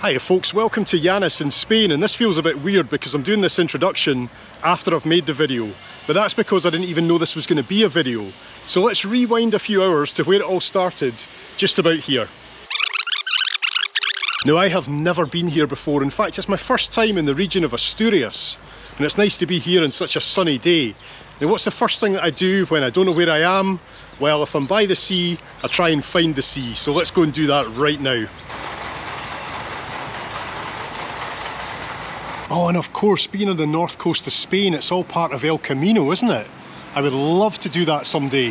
Hi folks, welcome to Llanes in Spain, and this feels a bit weird because I'm doing this introduction after I've made the video, but that's because I didn't even know this was going to be a video. So let's rewind a few hours to where it all started, just about here. Now I have never been here before. In fact, it's my first time in the region of Asturias, and it's nice to be here on such a sunny day. Now what's the first thing that I do when I don't know where I am? Well, if I'm by the sea, I try and find the sea, so let's go and do that right now. Oh, and of course, being on the north coast of Spain, it's all part of El Camino, isn't it? I would love to do that someday.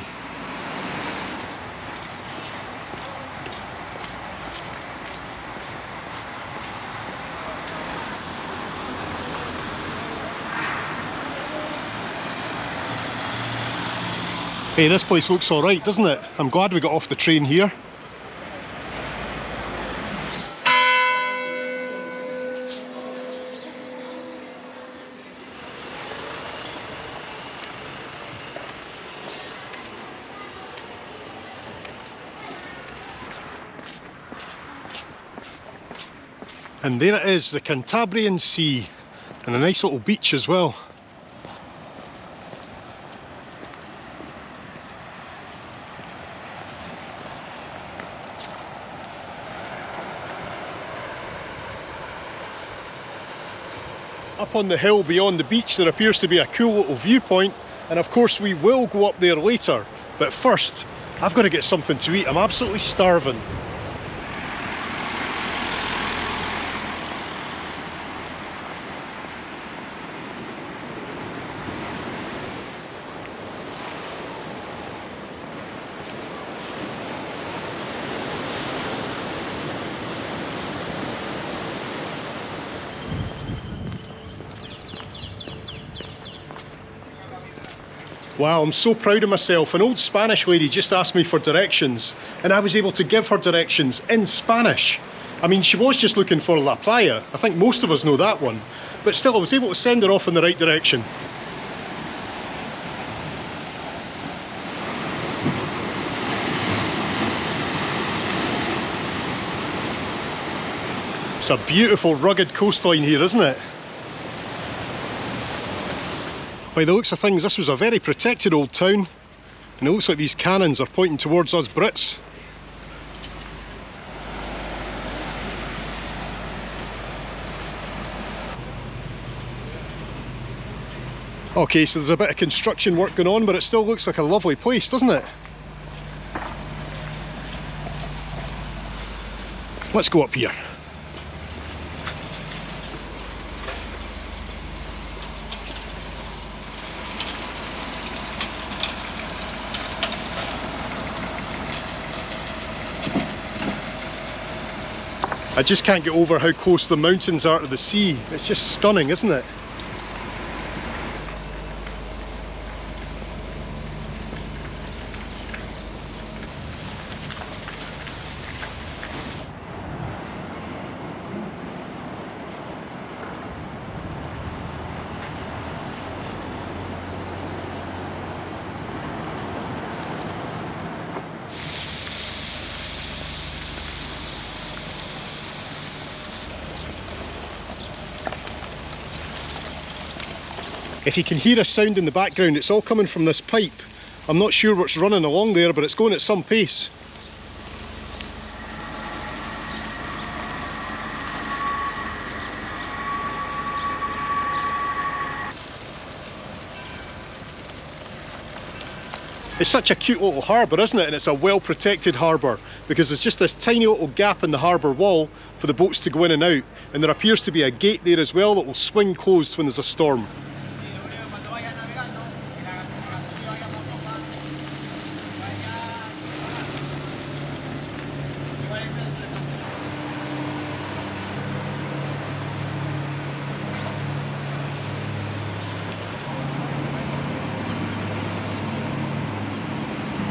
Hey, this place looks alright, doesn't it? I'm glad we got off the train here. And there it is, the Cantabrian Sea, and a nice little beach as well. Up on the hill beyond the beach there appears to be a cool little viewpoint, and of course we will go up there later, but first I've got to get something to eat. I'm absolutely starving. Wow, I'm so proud of myself. An old Spanish lady just asked me for directions, and I was able to give her directions in Spanish. I mean, she was just looking for La Playa. I think most of us know that one. But still, I was able to send her off in the right direction. It's a beautiful rugged coastline here, isn't it? By the looks of things, this was a very protected old town, and it looks like these cannons are pointing towards us Brits. Okay, so there's a bit of construction work going on, but it still looks like a lovely place, doesn't it? Let's go up here. I just can't get over how close the mountains are to the sea. It's just stunning, isn't it? If you can hear a sound in the background, it's all coming from this pipe. I'm not sure what's running along there, but it's going at some pace. It's such a cute little harbour, isn't it? And it's a well protected harbour because there's just this tiny little gap in the harbour wall for the boats to go in and out, and there appears to be a gate there as well that will swing closed when there's a storm.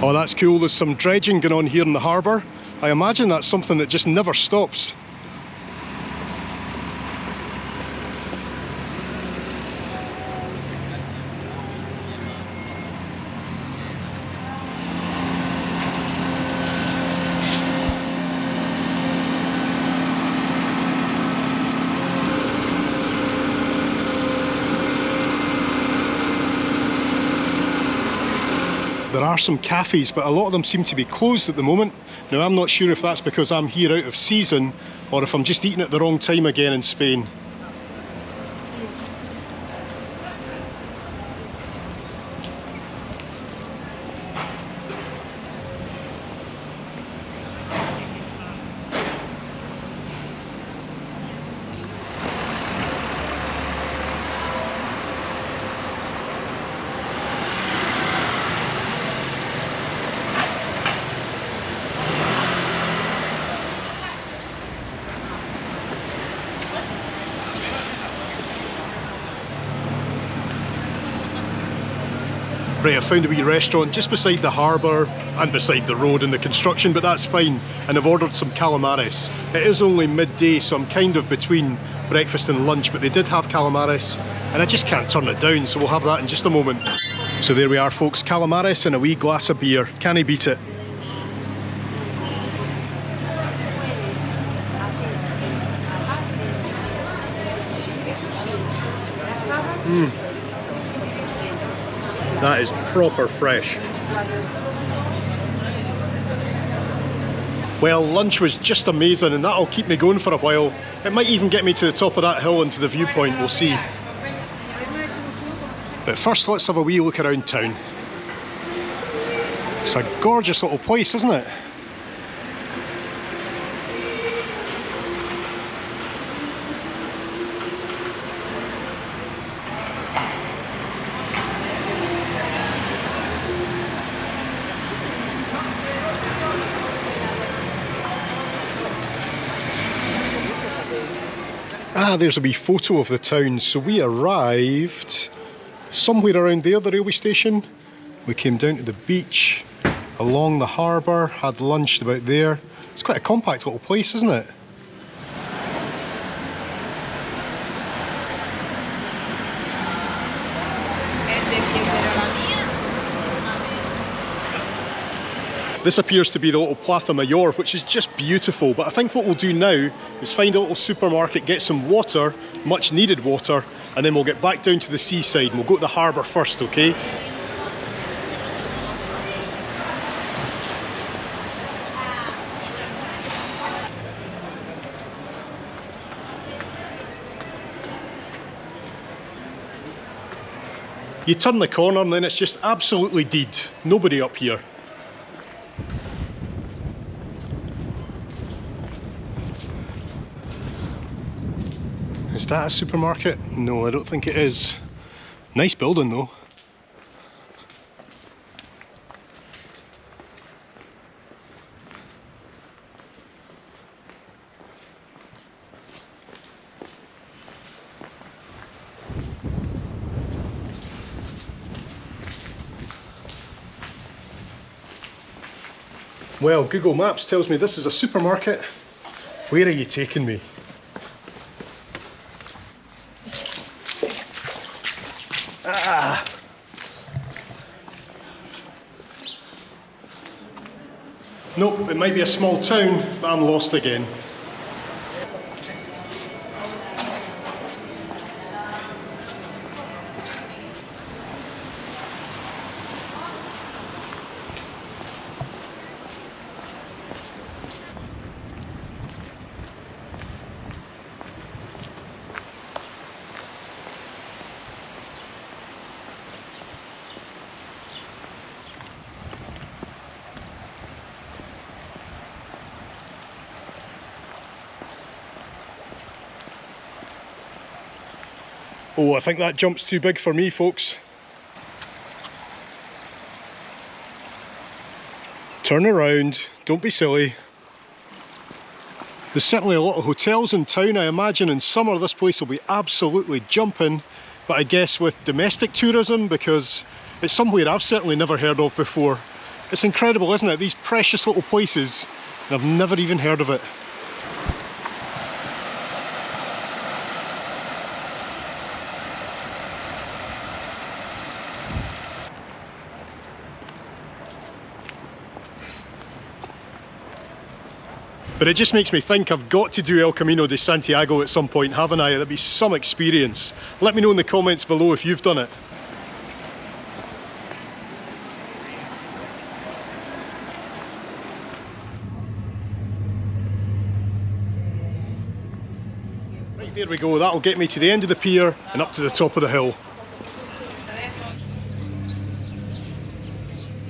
Oh, that's cool. There's some dredging going on here in the harbour. I imagine that's something that just never stops. are some cafes, but a lot of them seem to be closed at the moment. Now I'm not sure if that's because I'm here out of season or if I'm just eating at the wrong time again in Spain. Right, I found a wee restaurant just beside the harbour and beside the road and the construction, but that's fine. And I've ordered some calamares. It is only midday, so I'm kind of between breakfast and lunch, but they did have calamares and I just can't turn it down, so we'll have that in just a moment. So there we are folks, calamares and a wee glass of beer. Can I beat it? That is proper fresh. Well, lunch was just amazing and that'll keep me going for a while. It might even get me to the top of that hill and to the viewpoint, we'll see. But first let's have a wee look around town. It's a gorgeous little place, isn't it? Ah, there's a wee photo of the town. So we arrived somewhere around there, the railway station. We came down to the beach, along the harbour, had lunch about there. It's quite a compact little place, isn't it? This appears to be the little Plaza Mayor, which is just beautiful, but I think what we'll do now is find a little supermarket, get some water, much needed water, and then we'll get back down to the seaside and we'll go to the harbour first, okay? You turn the corner and then it's just absolutely dead. Nobody up here. Is that a supermarket? No, I don't think it is. Nice building though. Well, Google Maps tells me this is a supermarket. Where are you taking me? Ah. Nope, it might be a small town, but I'm lost again. Oh, I think that jump's too big for me, folks. Turn around, don't be silly. There's certainly a lot of hotels in town. I imagine in summer this place will be absolutely jumping, but I guess with domestic tourism, because it's somewhere I've certainly never heard of before. It's incredible, isn't it? These precious little places, and I've never even heard of it. But it just makes me think I've got to do El Camino de Santiago at some point, haven't I? That'd be some experience. Let me know in the comments below if you've done it. Right, there we go, that'll get me to the end of the pier and up to the top of the hill.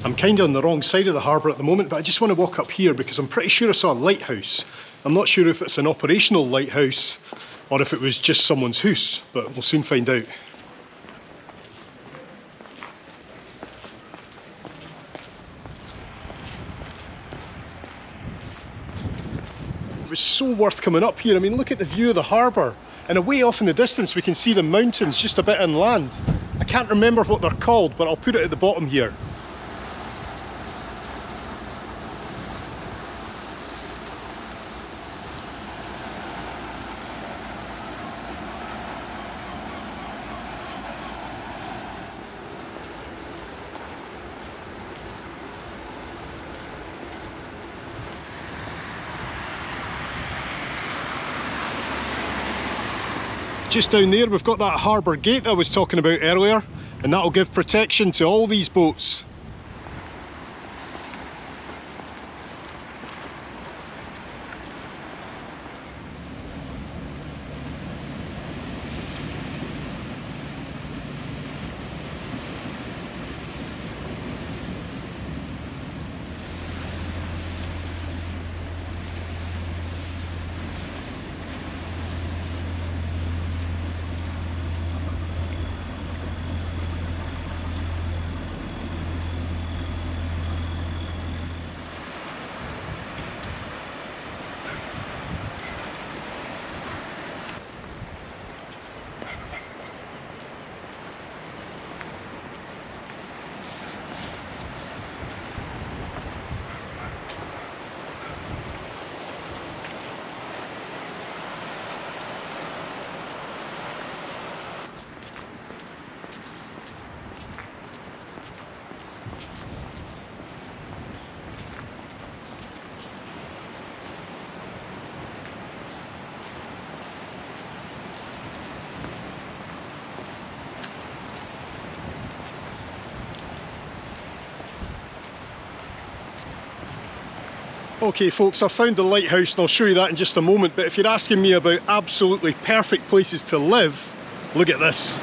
I'm kind of on the wrong side of the harbour at the moment, but I just want to walk up here because I'm pretty sure I saw a lighthouse. I'm not sure if it's an operational lighthouse or if it was just someone's house, but we'll soon find out. It was so worth coming up here. I mean, look at the view of the harbour, and away off in the distance we can see the mountains just a bit inland. I can't remember what they're called, but I'll put it at the bottom here. Just down there we've got that harbour gate I was talking about earlier, and that'll give protection to all these boats. Okay folks, I've found the lighthouse and I'll show you that in just a moment, but if you're asking me about absolutely perfect places to live, look at this.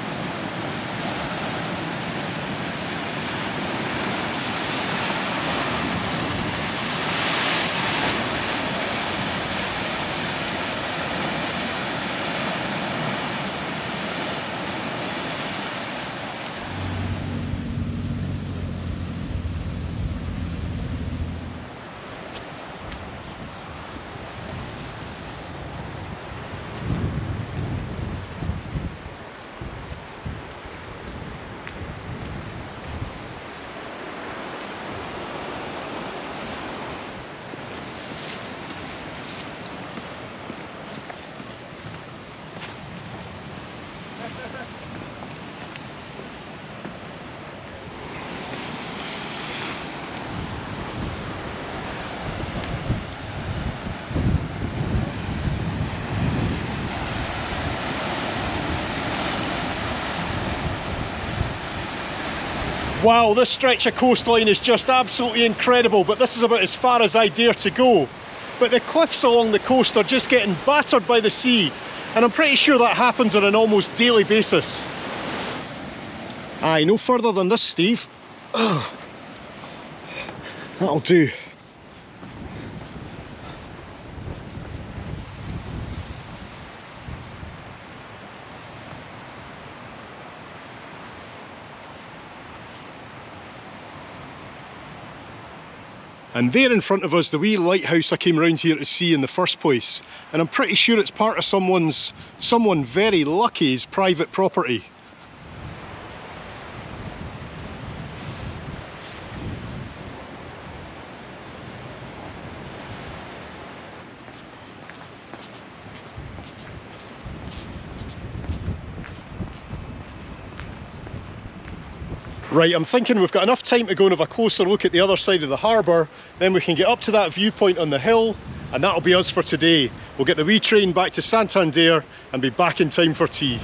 Wow, this stretch of coastline is just absolutely incredible, but this is about as far as I dare to go. But the cliffs along the coast are just getting battered by the sea, and I'm pretty sure that happens on an almost daily basis. Aye, no further than this, Steve. Ugh. That'll do. And there in front of us, the wee lighthouse I came around here to see in the first place. And I'm pretty sure it's part of someone very lucky's private property. Right, I'm thinking we've got enough time to go and have a closer look at the other side of the harbour, then we can get up to that viewpoint on the hill, and that'll be us for today. We'll get the wee train back to Santander and be back in time for tea.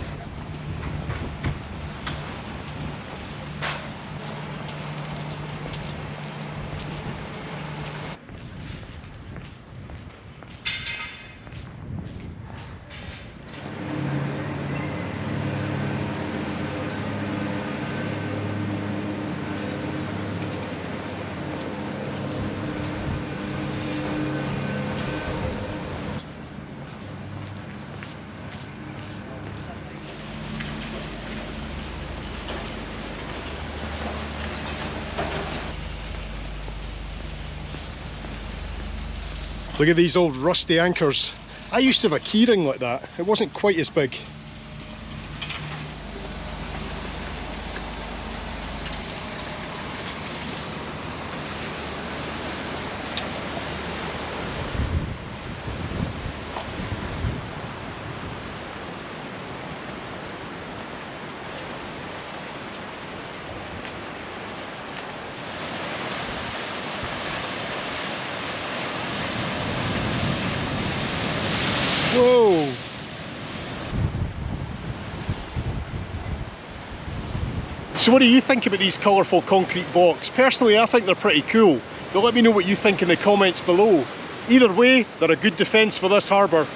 Look at these old rusty anchors. I used to have a keyring like that. It wasn't quite as big. Whoa! So what do you think about these colourful concrete blocks? Personally, I think they're pretty cool, but let me know what you think in the comments below. Either way, they're a good defence for this harbour.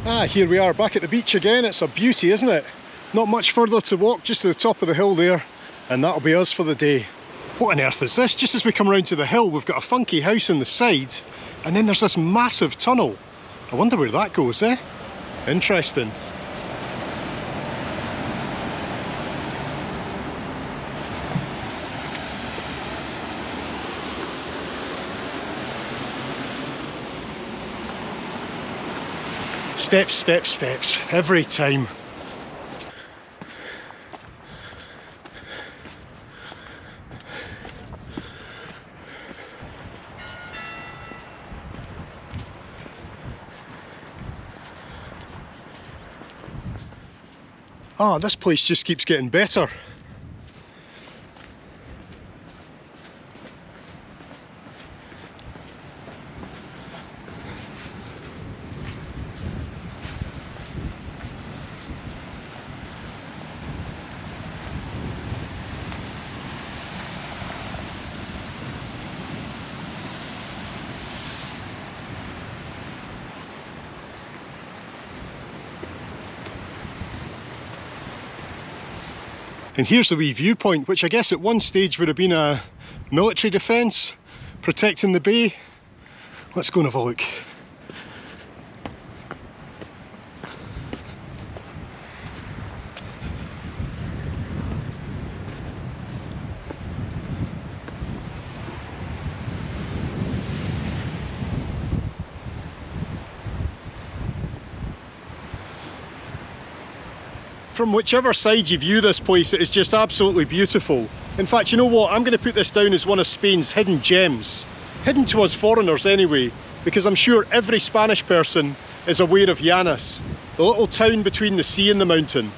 Ah, here we are back at the beach again. It's a beauty, isn't it? Not much further to walk, just to the top of the hill there, and that'll be us for the day. What on earth is this? Just as we come around to the hill, we've got a funky house on the side, and then there's this massive tunnel. I wonder where that goes, eh? Interesting. Steps, steps, steps, every time. Ah, this place just keeps getting better. And here's the wee viewpoint, which I guess at one stage would have been a military defence protecting the bay. Let's go and have a look. From whichever side you view this place, it is just absolutely beautiful. In fact, you know what? I'm going to put this down as one of Spain's hidden gems. Hidden to us foreigners anyway, because I'm sure every Spanish person is aware of Llanes, the little town between the sea and the mountain.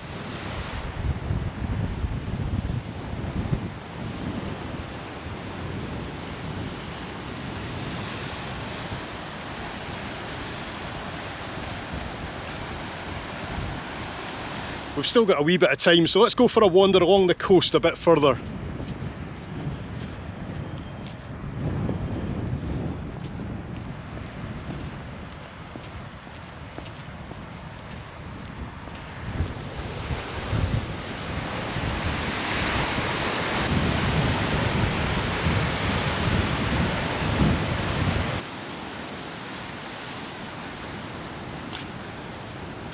We've still got a wee bit of time, so let's go for a wander along the coast a bit further.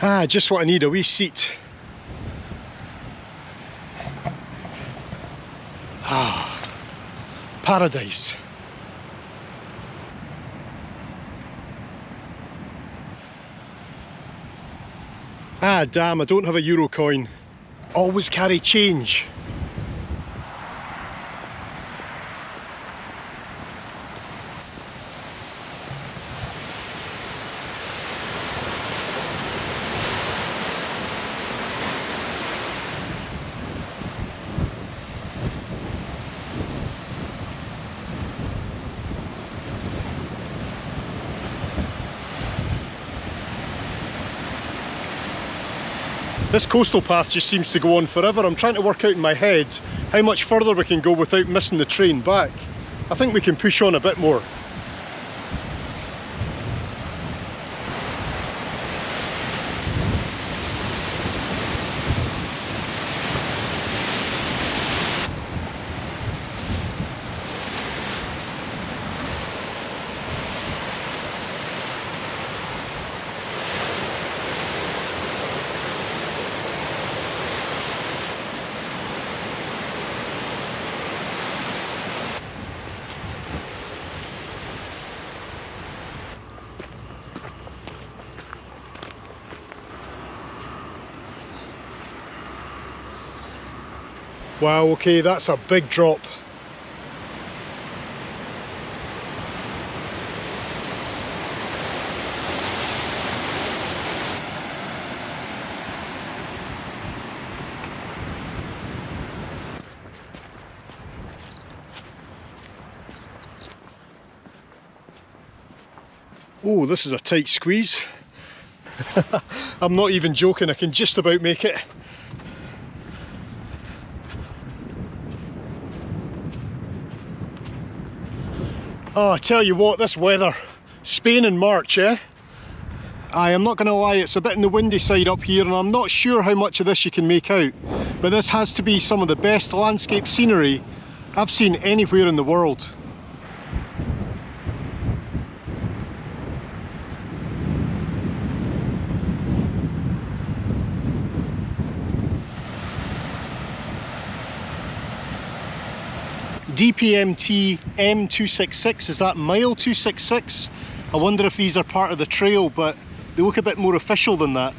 Ah, just what I need, a wee seat. Ah, paradise. Ah, damn, I don't have a euro coin. Always carry change. This coastal path just seems to go on forever. I'm trying to work out in my head how much further we can go without missing the train back. I think we can push on a bit more. Wow, okay, that's a big drop. Oh, this is a tight squeeze. I'm not even joking, I can just about make it. Oh, I tell you what, this weather, Spain in March, eh? I am not going to lie, it's a bit on the windy side up here and I'm not sure how much of this you can make out, but this has to be some of the best landscape scenery I've seen anywhere in the world. DPMT M266, is that mile 266? I wonder if these are part of the trail, but they look a bit more official than that.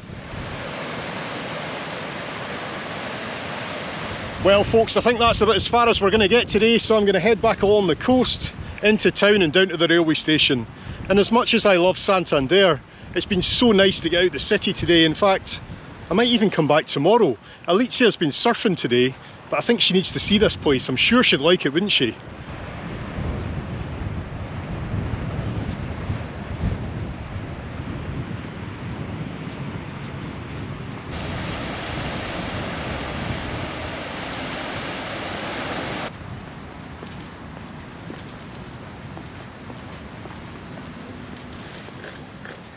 Well folks, I think that's about as far as we're going to get today, so I'm going to head back along the coast, into town and down to the railway station. And as much as I love Santander, it's been so nice to get out the city today. In fact, I might even come back tomorrow. Alicia's been surfing today, but I think she needs to see this place. I'm sure she'd like it, wouldn't she?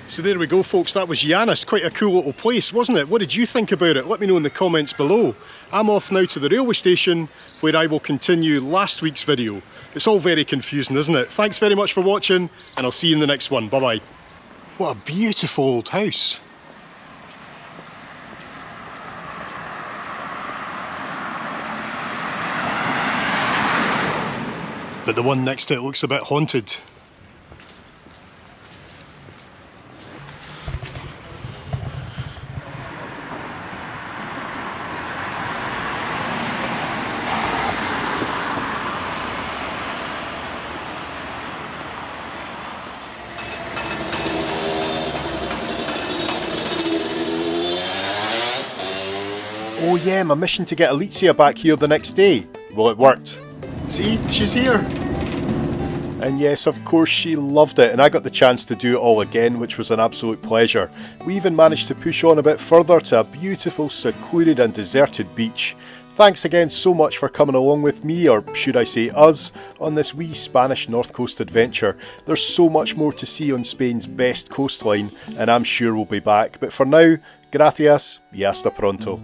So there we go folks, that was Llanes. Quite a cool little place, wasn't it? What did you think about it? Let me know in the comments below. I'm off now to the railway station where I will continue last week's video. It's all very confusing, isn't it? Thanks very much for watching and I'll see you in the next one. Bye bye. What a beautiful old house. But the one next to it looks a bit haunted. Oh yeah, my mission to get Alicia back here the next day. Well, it worked. See, she's here. And yes, of course, she loved it, and I got the chance to do it all again, which was an absolute pleasure. We even managed to push on a bit further to a beautiful, secluded and deserted beach. Thanks again so much for coming along with me, or should I say us, on this wee Spanish North Coast adventure. There's so much more to see on Spain's best coastline, and I'm sure we'll be back. But for now, gracias y hasta pronto.